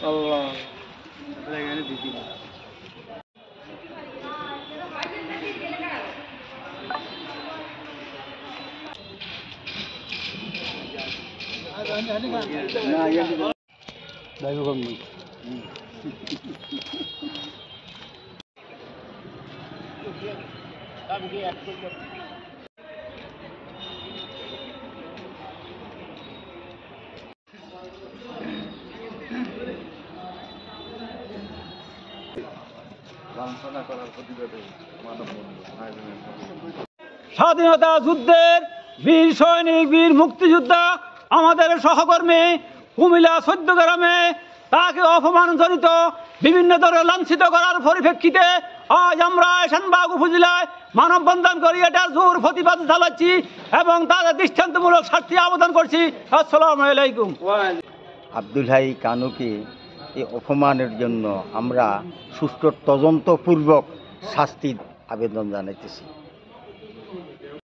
আল্লাহ স্বাধীনতা যুদ্ধের বীর সৈনিক, বীর মুক্তিযোদ্ধা, আমাদের সহকর্মী কুমিল্লা 14 গ্রামে তাকে অপমানজনিত বিভিন্ন ধরনের লাঞ্ছিত করার পরিপ্রেক্ষিতে আজ আমরা এশানবাগ উপজেলায় মানববন্ধন করি, এটা জোর প্রতিবাদ চালাচ্ছি এবং তাদের দৃষ্টান্তমূলক শাস্তি আবেদন করছি। আসসালামু আলাইকুম। আব্দুল হাই কানুকে এই অপমানের জন্য আমরা সুষ্ঠু তদন্তপূর্বক শাস্তির আবেদন জানাইতেছি।